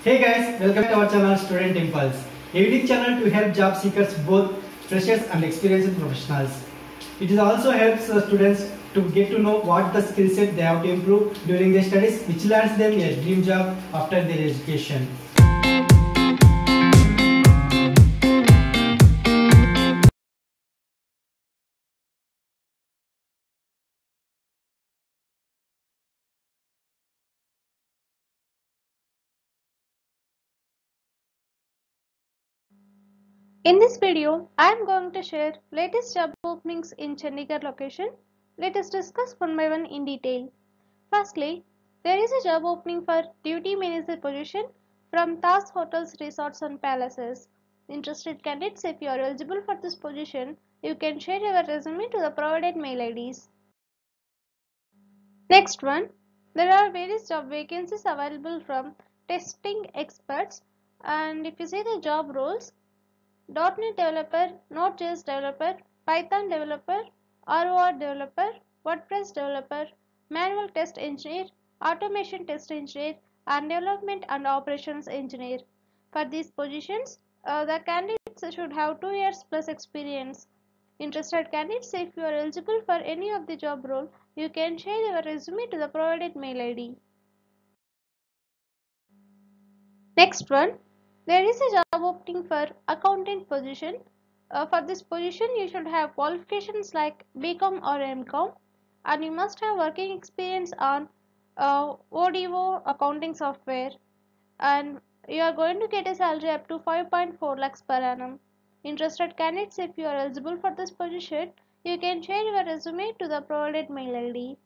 Hey guys, welcome to our channel Student Impulse, a unique channel to help job seekers, both freshers and experienced professionals. It also helps students to get to know what the skill set they have to improve during their studies, which lands them a dream job after their education. In this video, I am going to share latest job openings in Chandigarh location. Let us discuss one by one in detail. Firstly, there is a job opening for duty manager position from Taj Hotels, Resorts and Palaces. Interested candidates, if you are eligible for this position, you can share your resume to the provided mail IDs. Next one, there are various job vacancies available from testing experts, and if you see the job roles, .NET developer, Node.js developer, Python developer, ROR developer, WordPress developer, manual test engineer, automation test engineer, and development and operations engineer. For these positions, the candidates should have 2 years plus experience. Interested candidates, if you are eligible for any of the job role, you can share your resume to the provided mail ID. Next one, there is a job opening for accountant position. For this position, you should have qualifications like BCom or MCom, and you must have working experience on ODO accounting software, and you are going to get a salary up to 5.4 lakhs per annum. Interested candidates, if you are eligible for this position, you can share your resume to the provided mail ID.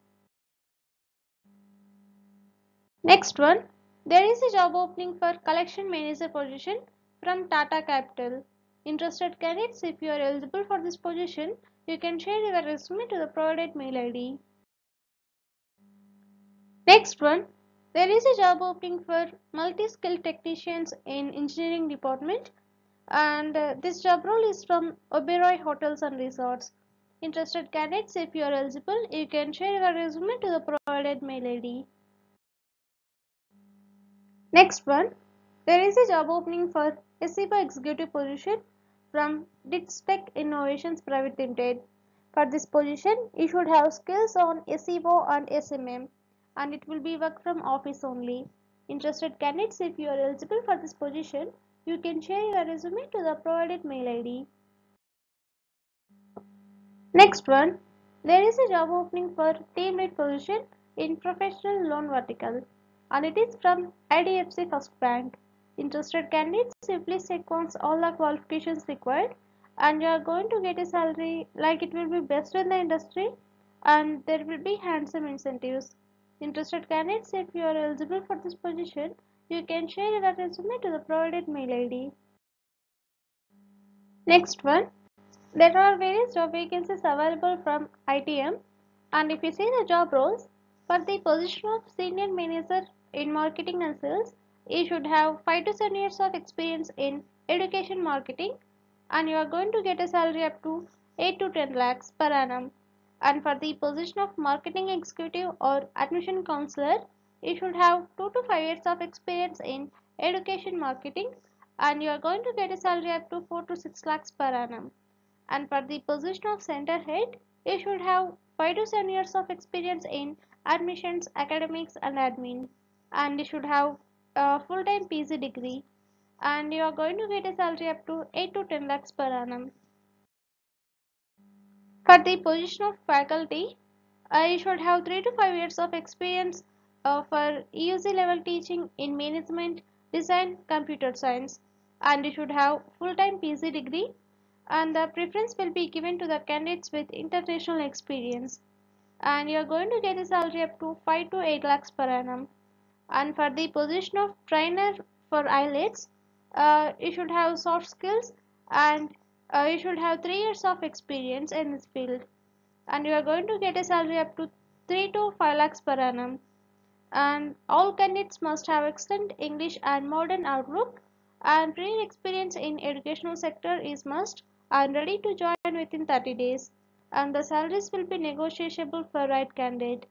Next one, there is a job opening for collection manager position from Tata Capital. Interested candidates, if you are eligible for this position, you can share your resume to the provided mail ID. Next one, there is a job opening for multi-skilled technicians in engineering department, and this job role is from Oberoi Hotels and Resorts. Interested candidates, if you are eligible, you can share your resume to the provided mail ID. Next one, there is a job opening for SEO executive position from Ditstech Innovations Private Limited. For this position, you should have skills on SEO and SMM, and it will be work from office only. Interested candidates, if you are eligible for this position, you can share your resume to the provided mail ID. Next one, there is a job opening for team lead position in professional loan vertical, and it is from IDFC First Bank. Interested candidates, simply check once all the qualifications required, and you are going to get a salary like it will be best in the industry, and there will be handsome incentives. Interested candidates, if you are eligible for this position, you can share your resume to the provided mail ID. Next one, there are various job vacancies available from ITM, and if you see the job roles, for the position of senior manager in marketing and sales, you should have 5 to 7 years of experience in education marketing, and you are going to get a salary up to 8 to 10 lakhs per annum. And for the position of marketing executive or admission counselor, you should have 2 to 5 years of experience in education marketing, and you are going to get a salary up to 4 to 6 lakhs per annum. And for the position of center head, you should have 5 to 7 years of experience in admissions, academics and admin, and you should have a full-time PG degree, and you are going to get a salary up to 8 to 10 lakhs per annum. For the position of faculty, you should have 3 to 5 years of experience for EUC level teaching in management, design, computer science, and you should have full-time PG degree, and the preference will be given to the candidates with international experience, and you are going to get a salary up to 5 to 8 lakhs per annum. And for the position of trainer for IELTS, you should have soft skills, and you should have 3 years of experience in this field, and you are going to get a salary up to 3 to 5 lakhs per annum. And all candidates must have excellent English and modern outlook, and prior experience in educational sector is must, and ready to join within 30 days, and the salaries will be negotiable for right candidate.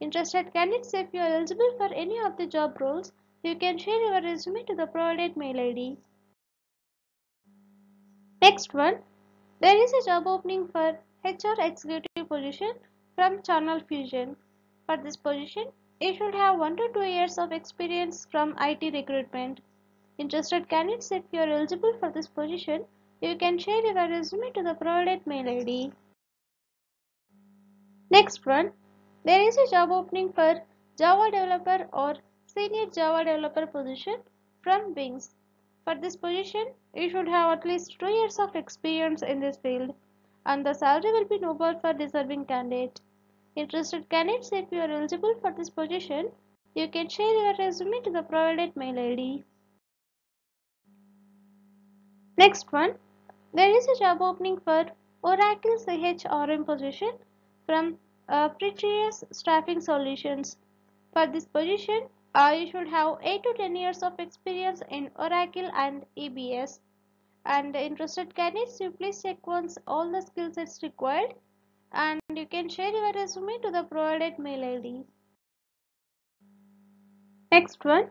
Interested candidates, if you are eligible for any of the job roles, you can share your resume to the provided mail ID. Next one, there is a job opening for HR executive position from Channel Fusion. For this position, you should have 1 to 2 years of experience from IT recruitment. Interested candidates, if you are eligible for this position, you can share your resume to the provided mail ID. Next one, there is a job opening for Java developer or senior Java developer position from Wings. For this position, you should have at least 2 years of experience in this field, and the salary will be noble for deserving candidate. Interested candidates, if you are eligible for this position, you can share your resume to the provided mail ID. Next one, there is a job opening for Oracle CHRM position from Pretious Staffing Solutions. For this position, you should have 8 to 10 years of experience in Oracle and EBS. And interested candidates, you please check once all the skill sets required, and you can share your resume to the provided mail ID. Next one,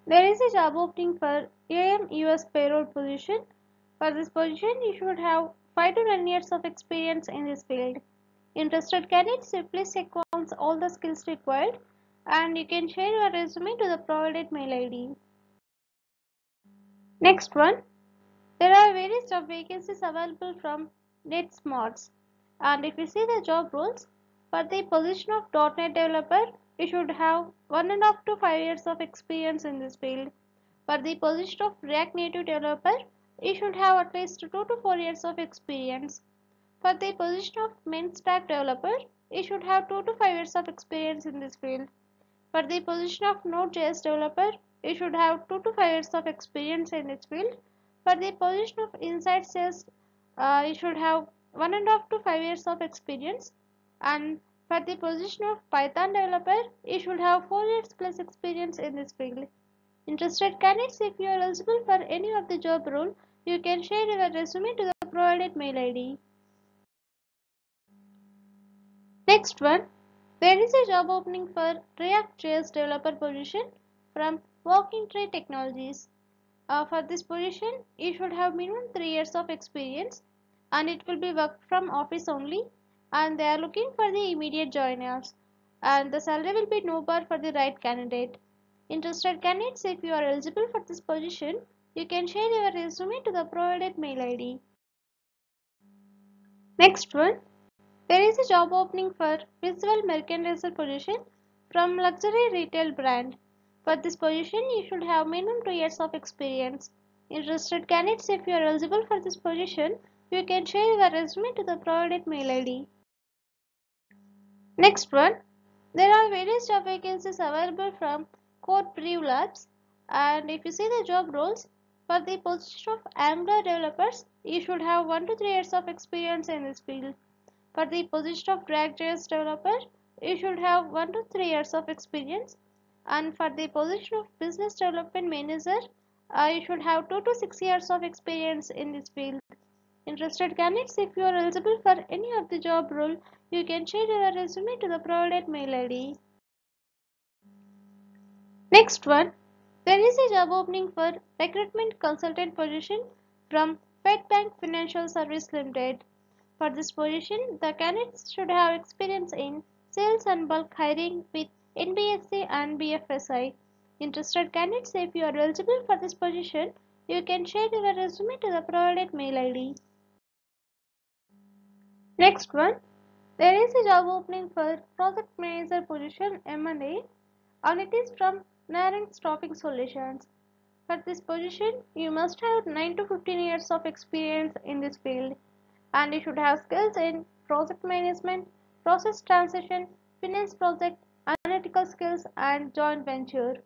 there is a job opening for AMUS payroll position. For this position, you should have 5 to 10 years of experience in this field. Interested candidates, please check once all the skills required, and you can share your resume to the provided mail ID. Next one, there are various job vacancies available from NetSmarts, and if you see the job roles, for the position of .NET developer, you should have 1.5 to 5 years of experience in this field. For the position of React Native developer, you should have at least 2 to 4 years of experience. For the position of main stack developer, you should have 2 to 5 years of experience in this field. For the position of Node.js developer, you should have 2 to 5 years of experience in this field. For the position of inside sales, you should have 1.5 to 5 years of experience. And for the position of Python developer, you should have 4 years plus experience in this field. Interested candidates, if you are eligible for any of the job role, you can share your resume to the provided mail ID. Next one, there is a job opening for React.js developer position from Walking Tree Technologies. For this position, you should have minimum 3 years of experience, and it will be work from office only, and they are looking for the immediate joiners, and the salary will be no bar for the right candidate. Interested candidates, if you are eligible for this position, you can share your resume to the provided mail ID. Next one, there is a job opening for visual merchandiser position from luxury retail brand. For this position, you should have minimum 2 years of experience. Interested candidates, if you are eligible for this position, you can share your resume to the provided mail ID. Next one, there are various job vacancies available from Code Brew Labs, and if you see the job roles, for the position of Angular developers, you should have 1 to 3 years of experience in this field. For the position of React.js developer, you should have 1 to 3 years of experience, and for the position of business development manager, you should have 2 to 6 years of experience in this field. Interested candidates, if you are eligible for any of the job role, you can share your resume to the provided mail ID. Next one, there is a job opening for recruitment consultant position from FedBank Financial Service Limited. For this position, the candidates should have experience in sales and bulk hiring with NBFC and BFSI. Interested candidates, if you are eligible for this position, you can share your resume to the provided mail ID. Next one, there is a job opening for project manager position M&A, and it is from Narang Staffing Solutions. For this position, you must have 9 to 15 years of experience in this field, and you should have skills in project management, process transition, finance project, analytical skills, and joint venture.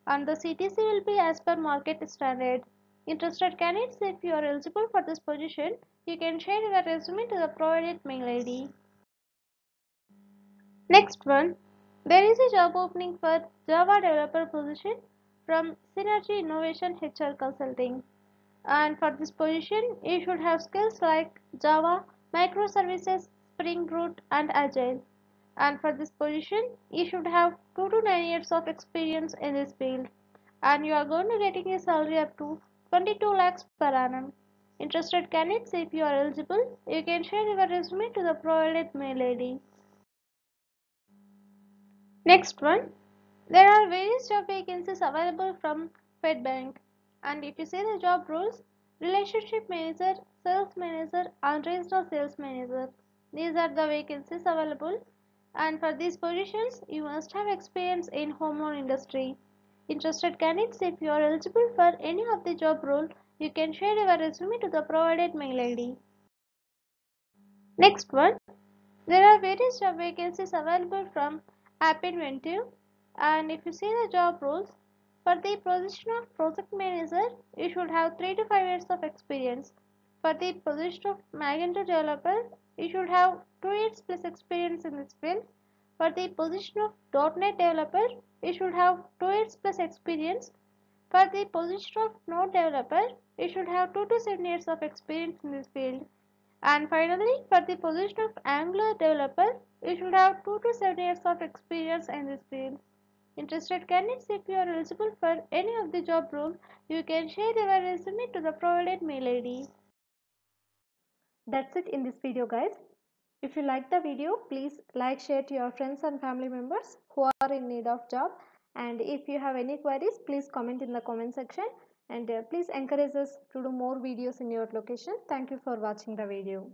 And the CTC will be as per market standard. Interested candidates, if you are eligible for this position, you can share your resume to the provided mail ID. Next one, there is a job opening for Java developer position from Synergy Innovation HR Consulting. And for this position, you should have skills like Java, microservices, Spring Boot, and Agile. And for this position, you should have 2 to 9 years of experience in this field. and you are going to getting a salary up to 22 lakhs per annum. Interested candidates, if you are eligible, you can share your resume to the provided mail ID. Next one, there are various job vacancies available from Fedbank, and if you see the job roles, relationship manager, sales manager, and regional sales manager. These are the vacancies available, and for these positions, you must have experience in home loan industry. Interested candidates, if you are eligible for any of the job role, you can share your resume to the provided mail ID. Next one, there are various job vacancies available from App Inventive, and if you see the job roles, for the position of project manager, you should have 3 to 5 years of experience. For the position of Magento developer, you should have 2 years plus experience in this field. For the position of .NET developer, you should have 2 years plus experience. For the position of Node developer, you should have 2 to 7 years of experience in this field. And finally, for the position of Angular developer, you should have 2 to 7 years of experience in this field. Interested candidates, if you are eligible for any of the job role, you can share your resume to the provided mail ID. That's it in this video, guys. If you like the video, please like, share to your friends and family members who are in need of job. And if you have any queries, please comment in the comment section. And please encourage us to do more videos in your location. Thank you for watching the video.